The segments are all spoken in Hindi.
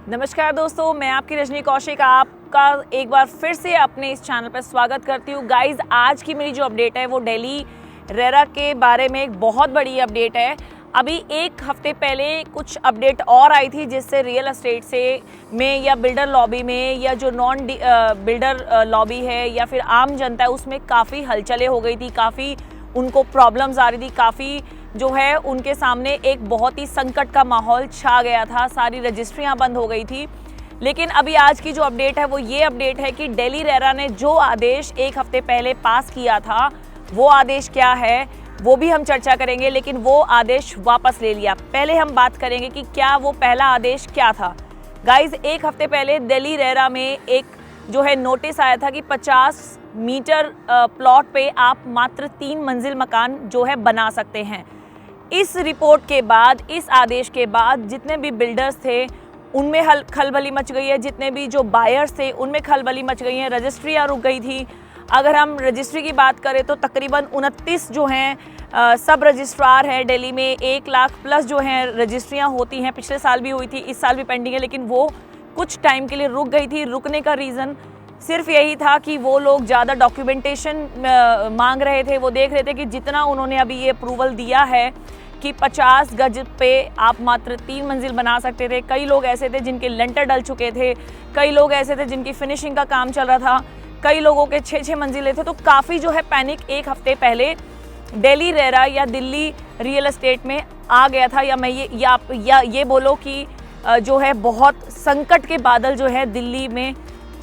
नमस्कार दोस्तों, मैं आपकी रजनी कौशिक आपका एक बार फिर से अपने इस चैनल पर स्वागत करती हूँ। गाइस, आज की मेरी जो अपडेट है वो दिल्ली रेरा के बारे में एक बहुत बड़ी अपडेट है। अभी एक हफ्ते पहले कुछ अपडेट और आई थी जिससे रियल एस्टेट से में या बिल्डर लॉबी में या जो नॉन बिल्डर लॉबी है या फिर आम जनता है उसमें काफ़ी हलचलें हो गई थी, काफ़ी उनको प्रॉब्लम्स आ रही थी, काफ़ी जो है उनके सामने एक बहुत ही संकट का माहौल छा गया था, सारी रजिस्ट्रियां बंद हो गई थी। लेकिन अभी आज की जो अपडेट है वो ये अपडेट है कि दिल्ली रेरा ने जो आदेश एक हफ्ते पहले पास किया था वो आदेश क्या है वो भी हम चर्चा करेंगे, लेकिन वो आदेश वापस ले लिया। पहले हम बात करेंगे कि क्या वो पहला आदेश क्या था। गाइज, एक हफ्ते पहले दिल्ली रेरा में एक जो है नोटिस आया था कि 50 मीटर प्लॉट पे आप मात्र 3 मंजिल मकान जो है बना सकते हैं। इस रिपोर्ट के बाद, इस आदेश के बाद जितने भी बिल्डर्स थे उनमें खलबली मच गई है, जितने भी जो बायर्स थे उनमें खलबली मच गई है, रजिस्ट्रियाँ रुक गई थी। अगर हम रजिस्ट्री की बात करें तो तकरीबन 29 जो हैं सब रजिस्ट्रार हैं दिल्ली में। 1 लाख प्लस जो हैं रजिस्ट्रियाँ होती हैं, पिछले साल भी हुई थी, इस साल भी पेंडिंग है, लेकिन वो कुछ टाइम के लिए रुक गई थी। रुकने का रीज़न सिर्फ यही था कि वो लोग ज़्यादा डॉक्यूमेंटेशन मांग रहे थे। वो देख रहे थे कि जितना उन्होंने अभी ये अप्रूवल दिया है कि 50 गज पे आप मात्र 3 मंजिल बना सकते थे। कई लोग ऐसे थे जिनके लेंटर डल चुके थे, कई लोग ऐसे थे जिनकी फिनिशिंग का काम चल रहा था, कई लोगों के 6-6 मंजिले थे। तो काफ़ी जो है पैनिक एक हफ्ते पहले दिल्ली रेरा या दिल्ली रियल एस्टेट में आ गया था, या मैं ये बोलो कि जो है बहुत संकट के बादल जो है दिल्ली में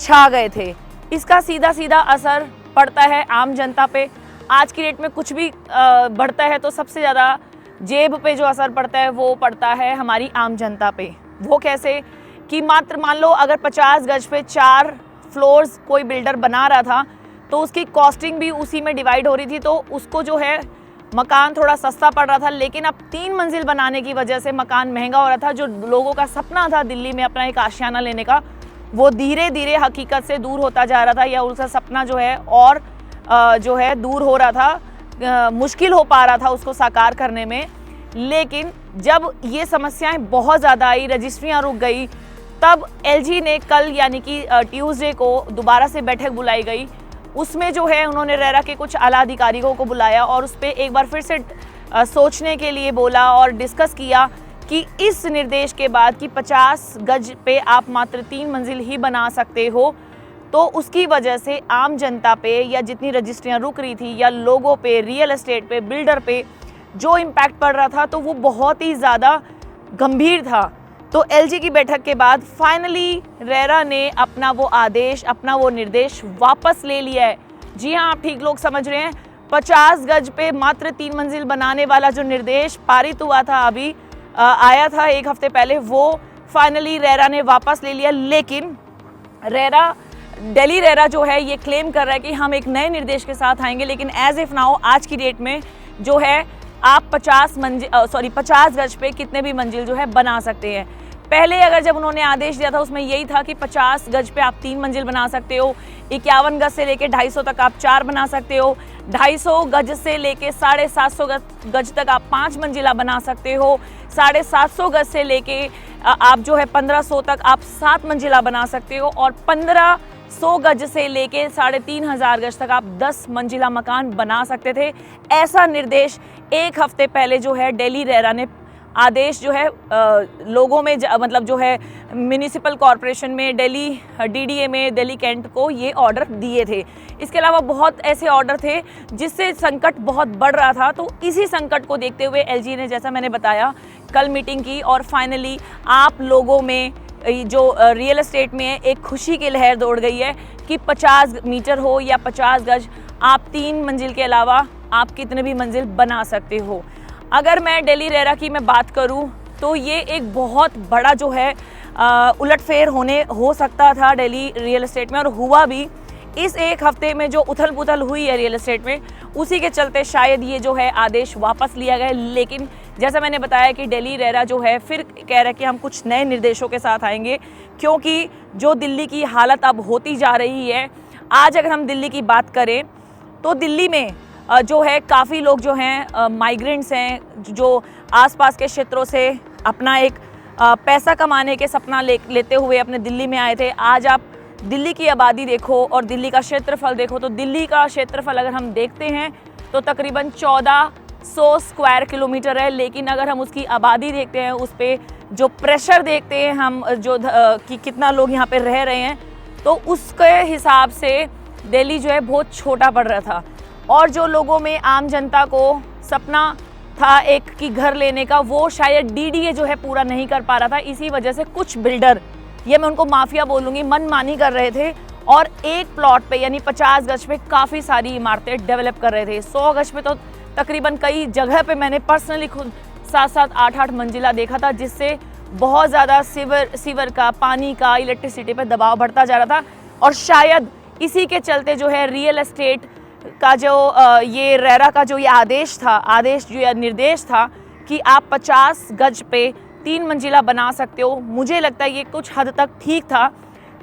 छा गए थे। इसका सीधा सीधा असर पड़ता है आम जनता पे। आज की डेट में कुछ भी बढ़ता है तो सबसे ज़्यादा जेब पे जो असर पड़ता है वो पड़ता है हमारी आम जनता पे। वो कैसे कि मात्र मान लो अगर 50 गज पे 4 फ्लोर्स कोई बिल्डर बना रहा था तो उसकी कॉस्टिंग भी उसी में डिवाइड हो रही थी, तो उसको जो है मकान थोड़ा सस्ता पड़ रहा था। लेकिन अब 3 मंजिल बनाने की वजह से मकान महंगा हो रहा था। जो लोगों का सपना था दिल्ली में अपना एक आशियाना लेने का, वो धीरे धीरे हकीकत से दूर होता जा रहा था, या उसका सपना जो है और जो है दूर हो रहा था, मुश्किल हो पा रहा था उसको साकार करने में। लेकिन जब ये समस्याएं बहुत ज़्यादा आई, रजिस्ट्रियाँ रुक गई, तब एलजी ने कल यानी कि ट्यूसडे को दोबारा से बैठक बुलाई गई। उसमें जो है उन्होंने रेरा के कुछ आला अधिकारियों को बुलाया और उस पर एक बार फिर से सोचने के लिए बोला और डिस्कस किया कि इस निर्देश के बाद कि 50 गज पे आप मात्र 3 मंजिल ही बना सकते हो, तो उसकी वजह से आम जनता पे या जितनी रजिस्ट्रियाँ रुक रही थी या लोगों पे, रियल एस्टेट पे, बिल्डर पे जो इम्पैक्ट पड़ रहा था तो वो बहुत ही ज़्यादा गंभीर था। तो एलजी की बैठक के बाद फाइनली रेरा ने अपना वो आदेश, अपना वो निर्देश वापस ले लिया है। जी हाँ, आप ठीक लोग समझ रहे हैं। 50 गज पे मात्र 3 मंजिल बनाने वाला जो निर्देश पारित हुआ था, अभी आया था एक हफ्ते पहले, वो फाइनली रेरा ने वापस ले लिया। लेकिन दिल्ली रेरा जो है ये क्लेम कर रहा है कि हम एक नए निर्देश के साथ आएंगे, लेकिन एज इफ नाउ आज की डेट में जो है आप 50 गज पे कितने भी मंजिल जो है बना सकते हैं। पहले अगर जब उन्होंने आदेश दिया था उसमें यही था कि 50 गज पे आप 3 मंजिल बना सकते हो, 51 गज से लेके 250 तक आप 4 बना सकते हो, 250 गज से लेके 750 गज तक आप 5 मंजिला बना सकते हो, 750 गज से लेके आप जो है 1500 तक आप 7 मंजिला बना सकते हो, और 1500 गज से लेके 3500 गज तक आप 10 मंजिला मकान बना सकते थे। ऐसा निर्देश एक हफ्ते पहले जो है दिल्ली रेरा ने आदेश जो है लोगों में मतलब जो है म्यूनिसिपल कॉरपोरेशन में, दिल्ली डीडीए में, दिल्ली कैंट को ये ऑर्डर दिए थे। इसके अलावा बहुत ऐसे ऑर्डर थे जिससे संकट बहुत बढ़ रहा था। तो इसी संकट को देखते हुए एलजी ने, जैसा मैंने बताया, कल मीटिंग की और फाइनली आप लोगों में जो रियल एस्टेट में एक खुशी की लहर दौड़ गई है कि 50 मीटर हो या 50 गज, आप 3 मंजिल के अलावा आप कितने भी मंजिल बना सकते हो। अगर मैं दिल्ली रेरा की मैं बात करूं तो ये एक बहुत बड़ा जो है उलटफेर हो सकता था दिल्ली रियल एस्टेट में, और हुआ भी। इस एक हफ्ते में जो उथल पुथल हुई है रियल एस्टेट में, उसी के चलते शायद ये जो है आदेश वापस लिया गया। लेकिन जैसा मैंने बताया कि दिल्ली रेरा जो है फिर कह रहा है कि हम कुछ नए निर्देशों के साथ आएंगे, क्योंकि जो दिल्ली की हालत अब होती जा रही है। आज अगर हम दिल्ली की बात करें तो दिल्ली में जो है काफ़ी लोग जो हैं माइग्रेंट्स हैं, जो आसपास के क्षेत्रों से अपना एक पैसा कमाने के सपना लेते हुए अपने दिल्ली में आए थे। आज आप दिल्ली की आबादी देखो और दिल्ली का क्षेत्रफल देखो, तो दिल्ली का क्षेत्रफल अगर हम देखते हैं तो तकरीबन 1400 स्क्वायर किलोमीटर है। लेकिन अगर हम उसकी आबादी देखते हैं, उस पर जो प्रेशर देखते हैं हम, जो कि कितना लोग यहाँ पे रह रहे हैं, तो उसके हिसाब से दिल्ली जो है बहुत छोटा पड़ रहा था। और जो लोगों में, आम जनता को सपना था एक कि घर लेने का, वो शायद डीडीए जो है पूरा नहीं कर पा रहा था। इसी वजह से कुछ बिल्डर, ये मैं उनको माफिया बोलूँगी, मनमानी कर रहे थे और एक प्लॉट पे यानी 50 गज पे काफ़ी सारी इमारतें डेवलप कर रहे थे। 100 गज पे तो तकरीबन कई जगह पे मैंने पर्सनली खुद 7-7, 8-8 मंजिला देखा था, जिससे बहुत ज़्यादा सीवर का, पानी का, इलेक्ट्रिसिटी पे दबाव बढ़ता जा रहा था। और शायद इसी के चलते जो है रियल एस्टेट का जो ये रेरा का जो ये आदेश जो ये निर्देश था कि आप 50 गज पे 3 मंजिला बना सकते हो, मुझे लगता है ये कुछ हद तक ठीक था,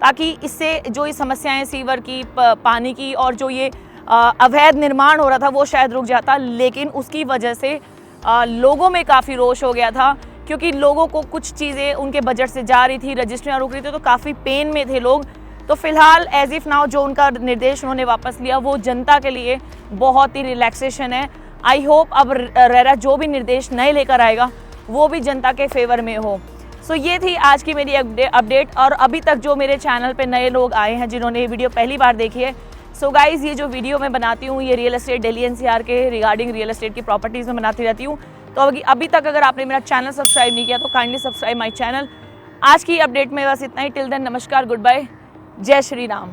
ताकि इससे जो ये समस्याएं सीवर की, पानी की और जो ये अवैध निर्माण हो रहा था वो शायद रुक जाता। लेकिन उसकी वजह से लोगों में काफ़ी रोष हो गया था, क्योंकि लोगों को कुछ चीज़ें उनके बजट से जा रही थी, रजिस्ट्रियाँ रुक रही थी, तो काफ़ी पेन में थे लोग। तो फिलहाल एज इफ़ नाउ जो उनका निर्देश उन्होंने वापस लिया, वो जनता के लिए बहुत ही रिलैक्सेशन है। आई होप अब रेरा जो भी निर्देश नए लेकर आएगा वो भी जनता के फेवर में हो। सो ये थी आज की मेरी अपडेट। और अभी तक जो मेरे चैनल पे नए लोग आए हैं जिन्होंने ये वीडियो पहली बार देखी है, सो गाइज़, ये जो वीडियो मैं बनाती हूँ ये रियल एस्टेट दिल्ली एनसीआर के रिगार्डिंग रियल एस्टेट की प्रॉपर्टीज़ में बनाती रहती हूँ। तो अभी तक अगर आपने मेरा चैनल सब्सक्राइब नहीं किया तो काइंडली सब्सक्राइब माई चैनल। आज की अपडेट में बस इतना ही। टिल देन, नमस्कार, गुड बाय, जय श्री राम।